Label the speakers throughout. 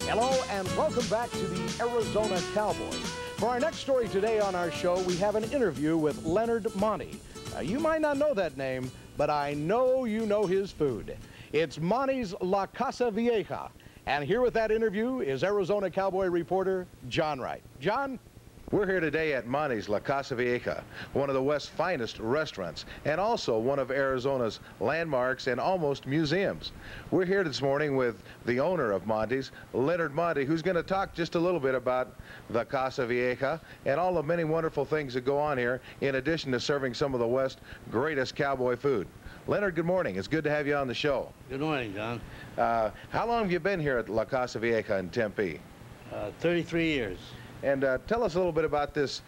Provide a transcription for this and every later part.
Speaker 1: Hello and welcome back to the Arizona Cowboy. For our next story today on our show, we have an interview with Leonard Monti. You might not know that name, but I know you know his food. It's Monti's La Casa Vieja. And here with that interview is Arizona Cowboy reporter John Wright. John?
Speaker 2: We're here today at Monti's La Casa Vieja, one of the West's finest restaurants, and also one of Arizona's landmarks and almost museums. We're here this morning with the owner of Monti's, Leonard Monti, who's going to talk just a little bit about the Casa Vieja and all the many wonderful things that go on here, in addition to serving some of the West's greatest cowboy food. Leonard, good morning. It's good to have you on the show.
Speaker 3: Good morning, John.
Speaker 2: How long have you been here at La Casa Vieja in Tempe?
Speaker 3: 33 years.
Speaker 2: And tell us a little bit about this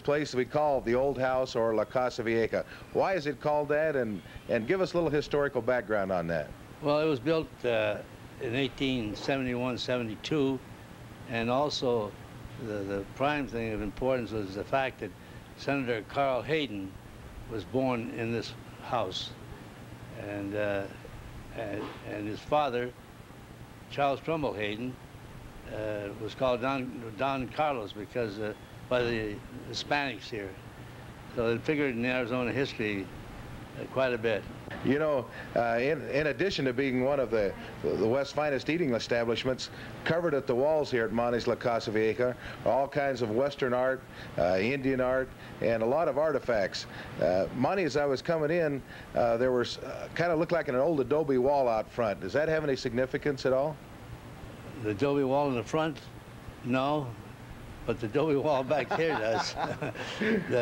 Speaker 2: place we call the Old House or La Casa Vieja. Why is it called that, and give us a little historical background on that.
Speaker 3: Well, it was built in 1871-72, and also the prime thing of importance was the fact that Senator Carl Hayden was born in this house, and his father, Charles Trumbull Hayden, was called Don Carlos because by the Hispanics here. So it figured in Arizona history quite a bit.
Speaker 2: You know, in addition to being one of the West's finest eating establishments, covered at the walls here at Monti's La Casa Vieja are all kinds of Western art, Indian art, and a lot of artifacts. Monti, as I was coming in, there was kind of looked like an old adobe wall out front. Does that have any significance at all?
Speaker 3: The adobe wall in the front, no, but the adobe wall back here does.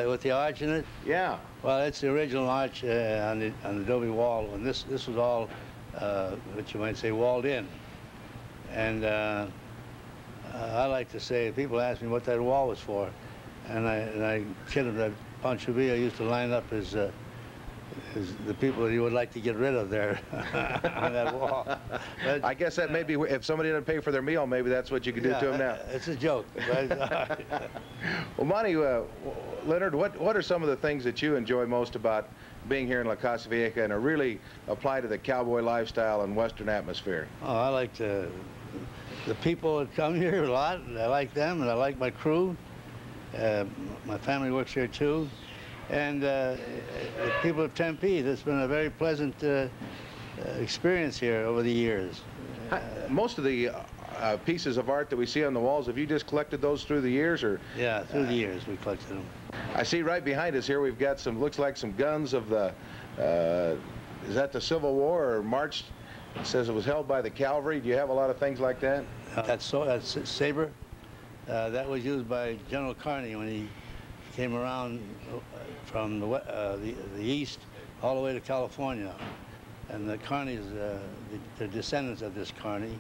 Speaker 3: With the arch in it?
Speaker 2: Yeah.
Speaker 3: Well, it's the original arch on the adobe wall, and this was all, what you might say, walled in. And I like to say, people ask me what that wall was for, and I kid them that Pancho Villa used to line up the people that he would like to get rid of there on that wall. But,
Speaker 2: I guess that maybe if somebody didn't pay for their meal, maybe that's what you could do to them now.
Speaker 3: It's a joke.
Speaker 2: Well, Monti, Leonard, what are some of the things that you enjoy most about being here in La Casa Vieja and really apply to the cowboy lifestyle and Western atmosphere?
Speaker 3: Oh, I like the people that come here a lot. I like them, and I like my crew. My family works here too. And the people of Tempe, it's been a very pleasant experience here over the years.
Speaker 2: Most of the pieces of art that we see on the walls, have you just collected those through the years, or?
Speaker 3: Yeah, through the years we collected them.
Speaker 2: I see right behind us here we've got some, looks like some guns of the, is that the Civil War or March? It says it was held by the cavalry. Do you have a lot of things like that?
Speaker 3: That's saber. That was used by General Kearny when he came around from the east all the way to California. And the Kearnys, the descendants of this Kearny,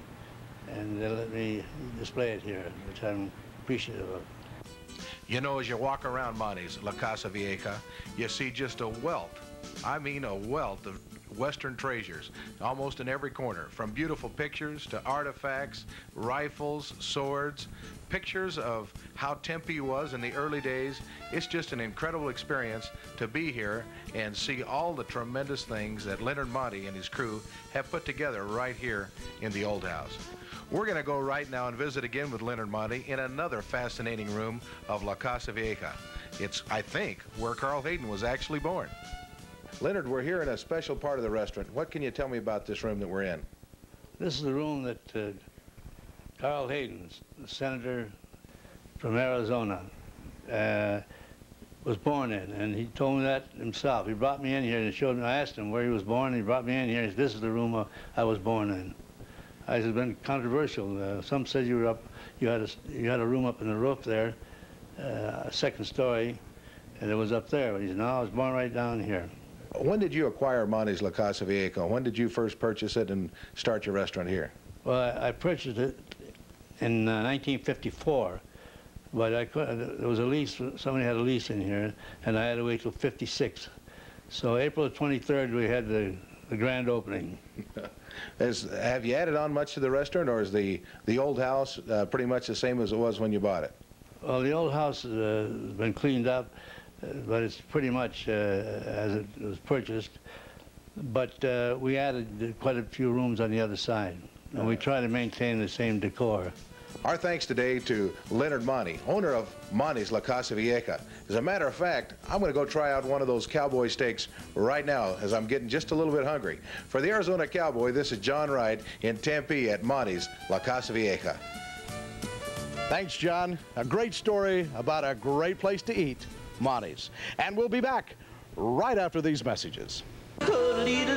Speaker 3: and they let me display it here, which I'm appreciative of.
Speaker 2: You know, as you walk around Monti's La Casa Vieja, you see just a wealth, I mean a wealth of Western treasures, almost in every corner, from beautiful pictures to artifacts, rifles, swords, pictures of how Tempe was in the early days. It's just an incredible experience to be here and see all the tremendous things that Leonard Monti and his crew have put together right here in the Old House. We're going to go right now and visit again with Leonard Monti in another fascinating room of La Casa Vieja. It's, I think, where Carl Hayden was actually born. Leonard, we're here in a special part of the restaurant. What can you tell me about this room that we're in?
Speaker 3: This is the room that Carl Hayden, the senator from Arizona, was born in, and he told me that himself. He brought me in here and showed me. I asked him where he was born, and he brought me in here and said, "This is the room I was born in." I said, "It's been controversial. Some said you had a room up in the roof there, a second story, and it was up there." But he said, "No, I was born right down here."
Speaker 2: When did you acquire Monti's La Casa Vieja? When did you first purchase it and start your restaurant here?
Speaker 3: Well, I purchased it in 1954, but there was a lease. Somebody had a lease in here, and I had to wait till '56. So April 23rd, we had the grand opening.
Speaker 2: Have you added on much to the restaurant, or is the old house pretty much the same as it was when you bought it?
Speaker 3: Well, the old house has been cleaned up, but it's pretty much as it was purchased. But we added quite a few rooms on the other side. and we try to maintain the same decor.
Speaker 2: Our thanks today to Leonard Monti, owner of Monti's La Casa Vieja. As a matter of fact, I'm going to go try out one of those cowboy steaks right now as I'm getting just a little bit hungry. For the Arizona Cowboy, this is John Wright in Tempe at Monti's La Casa Vieja.
Speaker 1: Thanks, John. A great story about a great place to eat, Monti's. And we'll be back right after these messages.
Speaker 4: Could lead